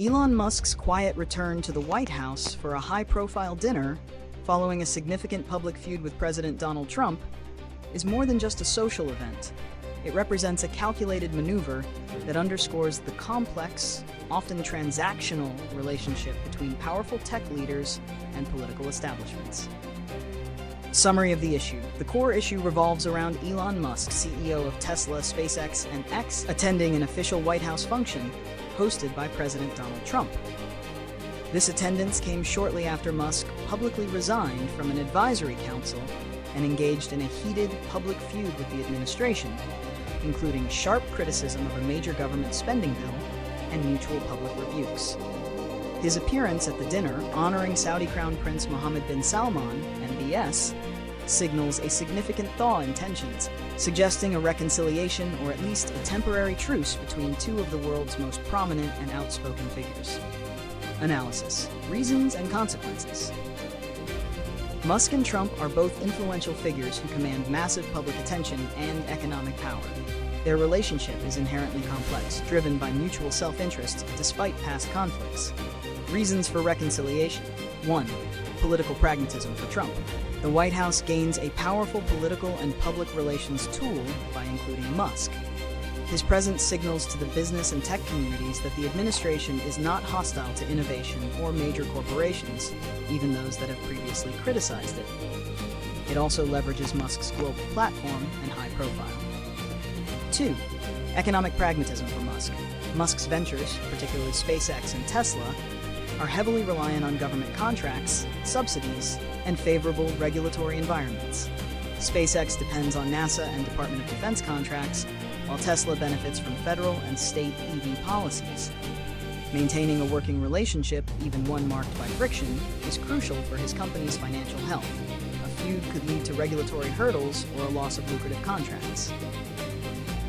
Elon Musk's quiet return to the White House for a high-profile dinner, following a significant public feud with President Donald Trump, is more than just a social event. It represents a calculated maneuver that underscores the complex, often transactional relationship between powerful tech leaders and political establishments. Summary of the issue. The core issue revolves around Elon Musk, CEO of Tesla, SpaceX, and X, attending an official White House function hosted by President Donald Trump. This attendance came shortly after Musk publicly resigned from an advisory council and engaged in a heated public feud with the administration, including sharp criticism of a major government spending bill and mutual public rebukes. His appearance at the dinner, honoring Saudi Crown Prince Mohammed bin Salman, MBS, signals a significant thaw in tensions, suggesting a reconciliation or at least a temporary truce between two of the world's most prominent and outspoken figures. Analysis: reasons and consequences. Musk and Trump are both influential figures who command massive public attention and economic power. Their relationship is inherently complex, driven by mutual self-interest despite past conflicts. Reasons for reconciliation. 1. Political pragmatism for Trump. The White House gains a powerful political and public relations tool by including Musk. His presence signals to the business and tech communities that the administration is not hostile to innovation or major corporations, even those that have previously criticized it. It also leverages Musk's global platform and high profile. 2. Economic pragmatism for Musk. Musk's ventures, particularly SpaceX and Tesla, are heavily reliant on government contracts, subsidies, and favorable regulatory environments. SpaceX depends on NASA and Department of Defense contracts, while Tesla benefits from federal and state EV policies. Maintaining a working relationship, even one marked by friction, is crucial for his company's financial health. A feud could lead to regulatory hurdles or a loss of lucrative contracts.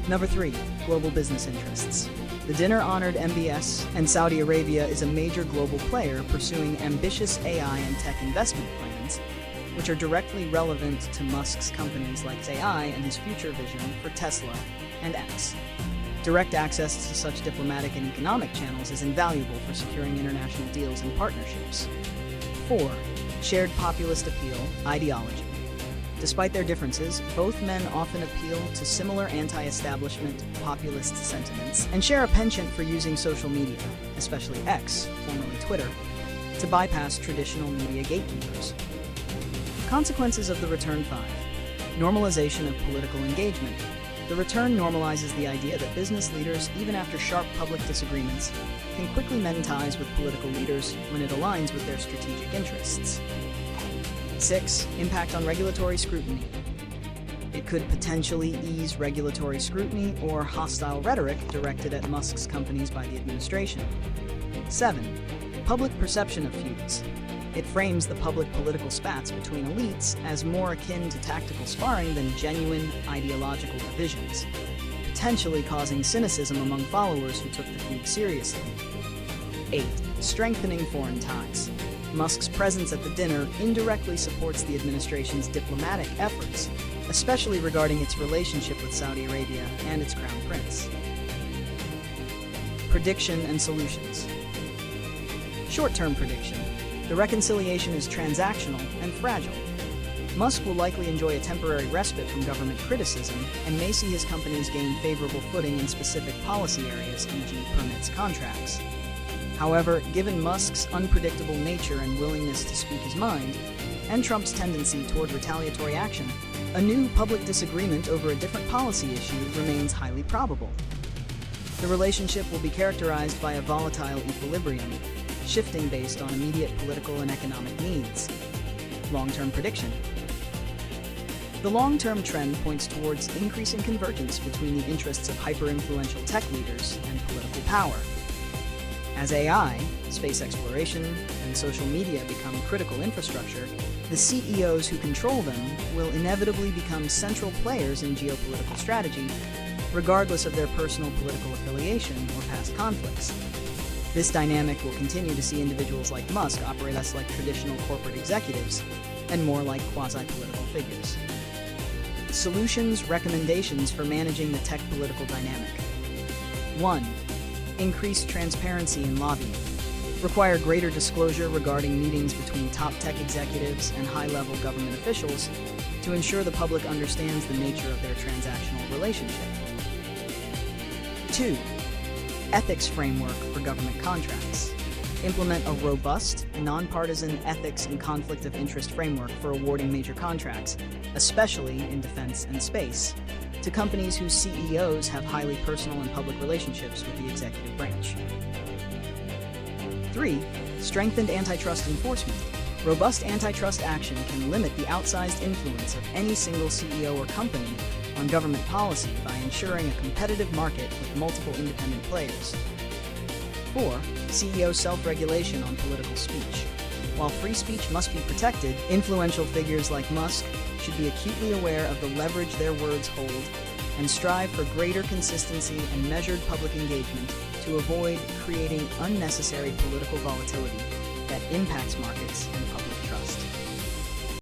Number 3. Global business interests. The dinner honored MBS, and Saudi Arabia is a major global player pursuing ambitious AI and tech investment plans, which are directly relevant to Musk's companies like AI and his future vision for Tesla and X. Direct access to such diplomatic and economic channels is invaluable for securing international deals and partnerships. 4. Shared populist appeal, ideology. Despite their differences, both men often appeal to similar anti-establishment, populist sentiments and share a penchant for using social media, especially X, formerly Twitter, to bypass traditional media gatekeepers. Consequences of the return. 5. Normalization of political engagement. The return normalizes the idea that business leaders, even after sharp public disagreements, can quickly mend ties with political leaders when it aligns with their strategic interests. 6. Impact on regulatory scrutiny. It could potentially ease regulatory scrutiny or hostile rhetoric directed at Musk's companies by the administration. 7. Public perception of feuds. It frames the public political spats between elites as more akin to tactical sparring than genuine ideological divisions, potentially causing cynicism among followers who took the feud seriously. 8. Strengthening foreign ties. Musk's presence at the dinner indirectly supports the administration's diplomatic efforts, especially regarding its relationship with Saudi Arabia and its crown prince. Prediction and solutions. Short-term prediction. The reconciliation is transactional and fragile. Musk will likely enjoy a temporary respite from government criticism and may see his companies gain favorable footing in specific policy areas, e.g. permits contracts. However, given Musk's unpredictable nature and willingness to speak his mind, and Trump's tendency toward retaliatory action, a new public disagreement over a different policy issue remains highly probable. The relationship will be characterized by a volatile equilibrium, shifting based on immediate political and economic needs. Long-term prediction. The long-term trend points towards increasing convergence between the interests of hyper-influential tech leaders and political power. As AI, space exploration, and social media become critical infrastructure, the CEOs who control them will inevitably become central players in geopolitical strategy, regardless of their personal political affiliation or past conflicts. This dynamic will continue to see individuals like Musk operate less like traditional corporate executives and more like quasi-political figures. Solutions, recommendations for managing the tech political dynamic. 1. Increase transparency in lobbying. Require greater disclosure regarding meetings between top tech executives and high-level government officials to ensure the public understands the nature of their transactional relationship. 2. Ethics framework for government contracts. Implement a robust, nonpartisan ethics and conflict of interest framework for awarding major contracts, especially in defense and space, to companies whose CEOs have highly personal and public relationships with the executive branch. 3. Strengthened antitrust enforcement. Robust antitrust action can limit the outsized influence of any single CEO or company on government policy by ensuring a competitive market with multiple independent players. 4. CEO self-regulation on political speech. While free speech must be protected, influential figures like Musk should be acutely aware of the leverage their words hold and strive for greater consistency and measured public engagement to avoid creating unnecessary political volatility that impacts markets and public